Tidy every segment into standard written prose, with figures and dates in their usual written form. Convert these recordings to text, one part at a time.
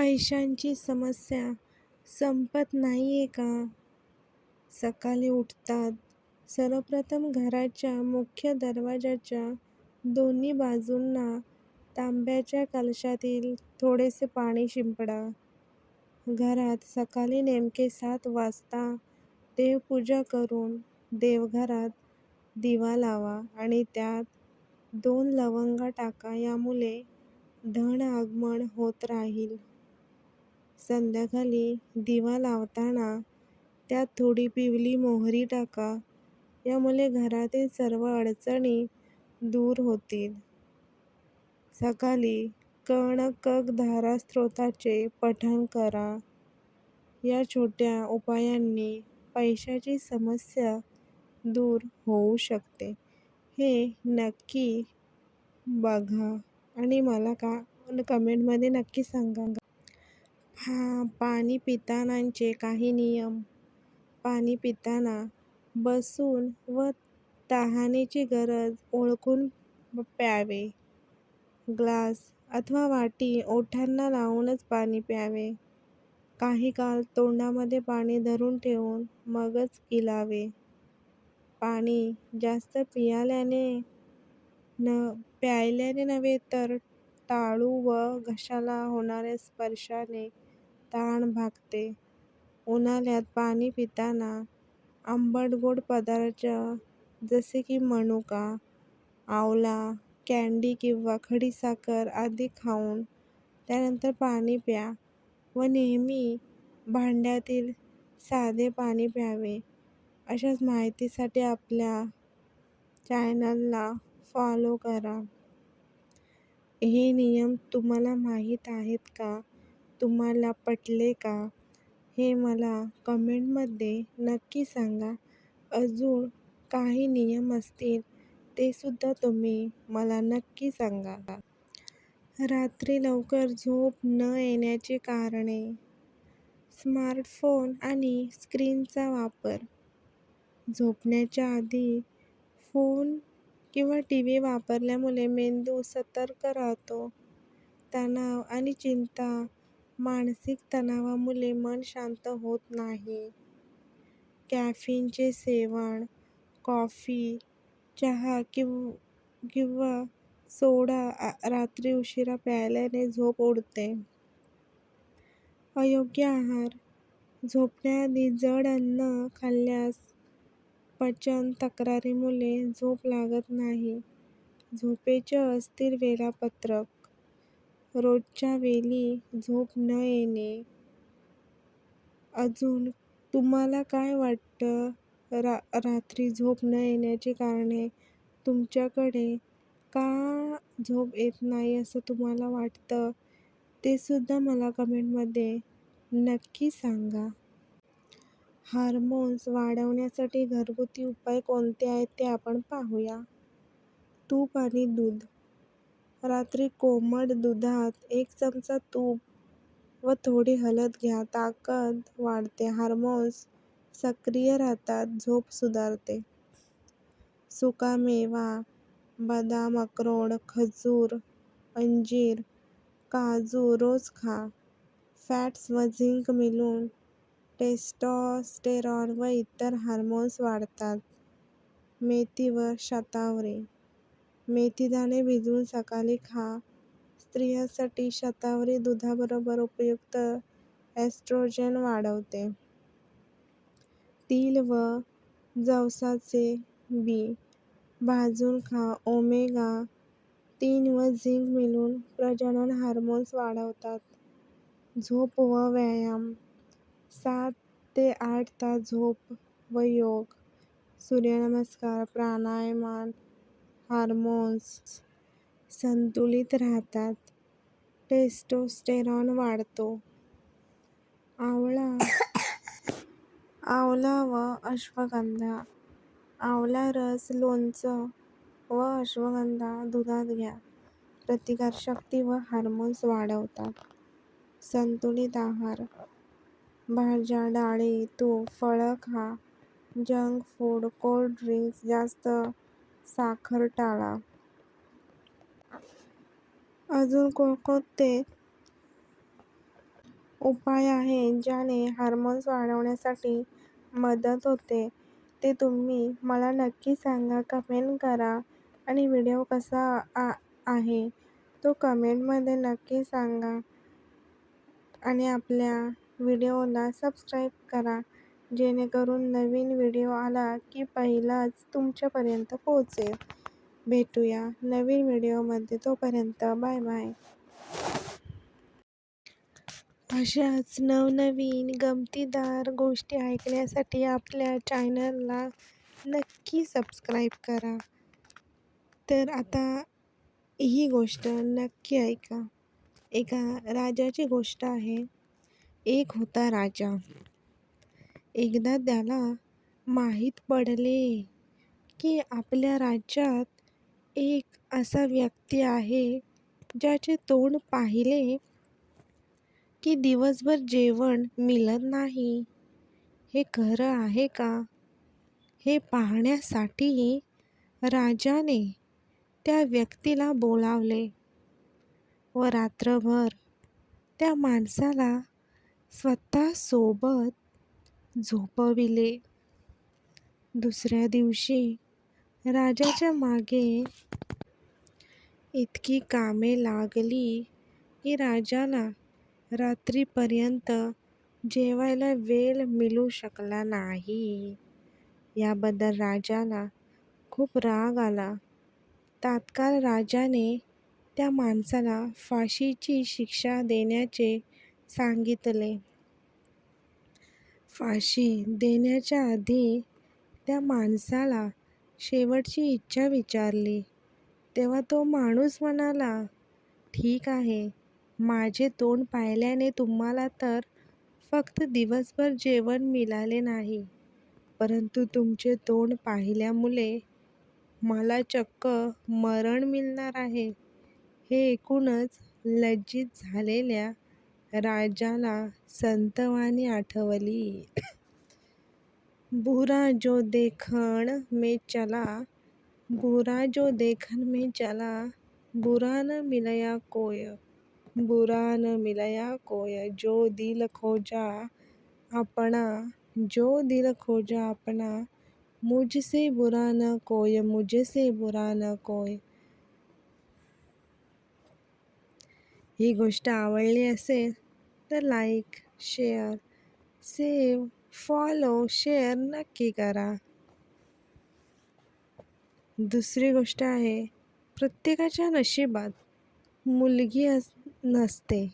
पैशांची समस्या संपत नाहीये का? सकाळी उठतात, सर्वप्रथम घराच्या मुख्य दरवाजाच्या दोन्ही बाजूंना तांब्याच्या कलशातील थोडेसे पाणी शिंपडा. घरात सकाळी नेमके 7 वाजता देवपूजा करून देवघरात दिवा लावा आणि त्यात 2 लवंगा टाका. यामुळे धन आगमन होत राहील. संध्याकाळी दिवा लावताना त्यात थोडी पिवळी मोहरी टाका. यामुळे घरातील सर्व अडचणी दूर होतील. सकाळी कणकधारा स्तोत्राचे पठण करा. या छोट्या उपायांनी पैशाची समस्या दूर होऊ शकते. हे नक्की बघा आणि मला कमेंटमध्ये नक्की सांगा. पाणी पितानाचे काही नियम. पाणी पिताना बसून व तहानेची गरज ओळखून प्यावे. ग्लास अथवा वाटी ओठांना लावूनच पाणी प्यावे. काही काळ तोंडामध्ये पाणी धरून ठेवून मगच गिळावे. पाणी जास्त प्यायल्याने नव्हे तर टाळू व घशाला होणाऱ्या स्पर्शाने तहान भागते. उन्हाळ्यात पाणी पिताना आंबट-गोड पदार्थ जसे की मनुका, आवळा, कँडी किंवा खडीसाखर आदी खाऊन त्यानंतर पाणी प्या व नेहमी भांड्यातील साधे पाणी प्यावे. अशाच माहितीसाठी आपल्या चॅनलला फॉलो करा. हे नियम तुम्हाला माहीत आहेत का? तुम्हाला पटले का? हे मला कमेंटमध्ये नक्की सांगा. अजून काही नियम असतील ते सुद्धा तुम्ही मला नक्की सांगा. रात्री लवकर झोप न येण्याची कारणे. स्मार्टफोन आणि स्क्रीनचा वापर. झोपण्याच्या आधी फोन किंवा टीव्ही वापरल्यामुळे मेंदू सतर्क राहतो. तणाव आणि चिंता. मानसिक तणावामुळे मन शांत होत नाही. कॅफीनचे सेवन. कॉफी, चहा किंवा सोडा रात्री उशिरा प्यायल्याने झोप उडते. अयोग्य आहार. झोपण्याआधी जड अन्न खाल्ल्यास पचन तक्रारीमुळे झोप लागत नाही. झोपेचे अस्थिर वेळापत्रक. रोजच्या वेळी झोप न येणे. अजून तुम्हाला काय वाटतं? रात्री झोप न येण्याची कारणे. तुमच्याकडे का झोप येत नाही असं तुम्हाला वाटतं? ते सुद्धा मला कमेंटमध्ये नक्की सांगा. हार्मोन्स वाढवण्यासाठी घरगुती उपाय कोणते आहेत ते आपण पाहूया. तूप आणि दूध. रात्री कोमट दुधात 1 चमचा तूप व थोडी हळद घ्या. ताकद वाढते. हार्मोन्स सक्रिय राहतात. झोप सुधारते. सुकामेवा. बदाम, अक्रोड, खजूर, अंजीर, काजू रोज खा. फॅट्स व झिंक मिळून टेस्टोस्टेरॉन व इतर हार्मोन्स वाढतात. मेथी व शतावरी. मेथीदाणे भिजवून सकाळी खा. स्त्रियांसाठी शतावरी दुधाबरोबर उपयुक्त एस्ट्रोजन वाढवते. तीळ व जवसाचे बी भाजून खा. ओमेगा-3 व झिंक मिळून प्रजनन हार्मोन्स वाढवतात. झोप व व्यायाम. 7 ते 8 तास झोप व योग, सूर्यनमस्कार, प्राणायाम हार्मोन्स संतुलित राहतात. टेस्टोस्टेरॉन वाढतो. आवळा व अश्वगंधा. आवळा रस, लोणचं व अश्वगंधा दुधात घ्या. प्रतिकारशक्ती व हार्मोन्स वाढवतात. संतुलित आहार. भाज्या, डाळी, तूप, फळं खा. जंक फूड, कोल्ड ड्रिंक्स, जास्त साखर टाळा. अजून कोणते उपाय आहे ज्याने हार्मोन्स वाढवण्यासाठी मदत होते ते तुम्ही मला नक्की सांगा. कमेंट करा आणि व्हिडिओ कसा आहे तो कमेंटमध्ये नक्की सांगा आणि आपल्या व्हिडिओला सबस्क्राईब करा जेणेकरून नवीन व्हिडिओ आला की पहिलाच तुमच्यापर्यंत पोहोचेल. भेटूया नवीन व्हिडिओमध्ये. तोपर्यंत बाय बाय. अशाच नवनवीन गमतीदार गोष्टी ऐकण्यासाठी आपल्या चॅनलला नक्की सबस्क्राईब करा. तर आता ही गोष्ट नक्की ऐका. एका राजाची गोष्ट आहे. एक होता राजा. एकदा त्याला माहीत पडले की आपल्या राज्यात एक असा व्यक्ती आहे ज्याचे तोंड पाहिले की दिवसभर जेवण मिळत नाही. हे खरं आहे का? हे पाहण्यासाठी राजाने त्या व्यक्तीला बोलावले व रात्रभर त्या माणसाला स्वतःसोबत झोपविले. दुसऱ्या दिवशी राजाच्या मागे इतकी कामे लागली की राजाला रात्रीपर्यंत जेवायला वेळ मिळू शकला नाही. याबद्दल राजाला खूप राग आला. तात्काळ राजाने त्या माणसाला फाशीची शिक्षा देण्याचे सांगितले. फाशी देण्याच्या आधी त्या माणसाला शेवटची इच्छा विचारली. तेव्हा तो माणूस म्हणाला, ठीक आहे, माझे तोंड पाहिल्याने तुम्हाला तर फक्त दिवसभर जेवण मिळाले नाही, परंतु तुमचे तोंड पाहिल्यामुळे मला चक्क मरण मिळणार आहे. हे ऐकूनच लज्जित झालेल्या राजाला संतवाणी आठवली. बुरा जो देखन में चला, बुरा जो देखन में चला, बुरा न मिलया कोय, बुरा न मिलया कोय, जो दिल खोजा अपना, जो दिल खोजा अपना, मुझसे बुरा न कोय, मुझसे बुरा न कोय. ही गोष्ट आवडली असेल तर like, share, save, follow, share नक्की करा. दुसरी गोष्ट आहे, प्रत्येकाच्या नशिबात मुलगी नसते.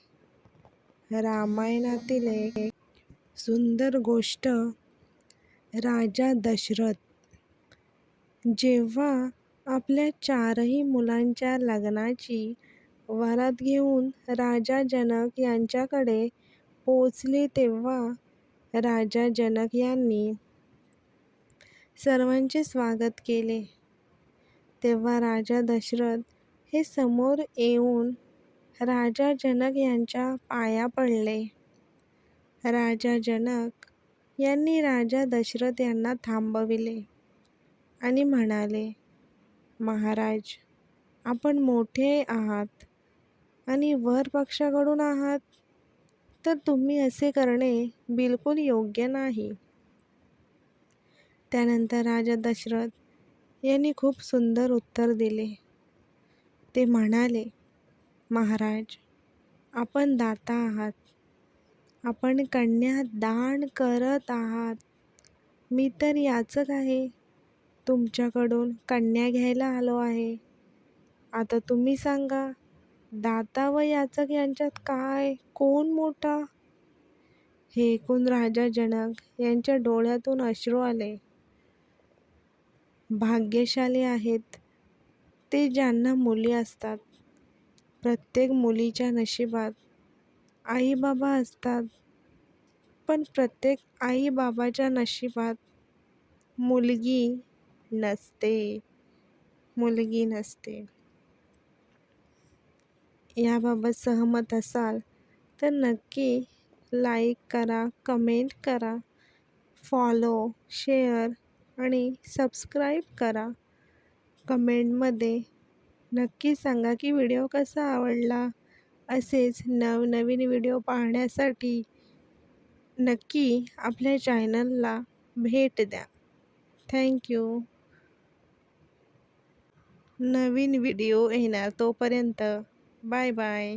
रामायणातील एक सुंदर गोष्ट. राजा दशरथ जेव्हा आपल्या 4ही मुलांच्या लग्नाची वरात घेऊन राजा जनक यांच्याकडे पोचले तेव्हा राजा जनक यांनी सर्वांचे स्वागत केले. तेव्हा राजा दशरथ हे समोर येऊन राजा जनक यांच्या पाया पडले. राजा जनक यांनी राजा दशरथ यांना थांबविले आणि म्हणाले, महाराज, आपण मोठे आहात आणि वर पक्षाकडून आहात, तर तुम्ही असे करणे बिलकुल योग्य नाही. त्यानंतर राजा दशरथ यांनी खूप सुंदर उत्तर दिले. ते म्हणाले, महाराज, आपण दाता आहात, आपण कन्या दान करत आहात. मी तर याचक आहे, तुमच्याकडून कन्या घ्यायला आलो आहे. आता तुम्ही सांगा, दाता व याचक यांच्यात कोण मोठा? हे ऐकून राजा जनक यांच्या डोळ्यातून अश्रू आले. भाग्यशाली आहेत ते ज्यांना मुली असतात. प्रत्येक मुलीच्या नशिबात आई बाबा असतात, पण प्रत्येक आई बाबाच्या नशिबात मुलगी नसते. मुलगी नसते. याबाबत सहमत असाल तर नक्की लाईक करा, कमेंट करा, फॉलो, शेअर आणि सबस्क्राईब करा. कमेंटमध्ये नक्की सांगा की व्हिडिओ कसा आवडला. असेच नवनवीन व्हिडिओ पाहण्यासाठी नक्की आपल्या चॅनलला भेट द्या. Thank you. नवीन व्हिडिओ येणार तोपर्यंत बाय बाय.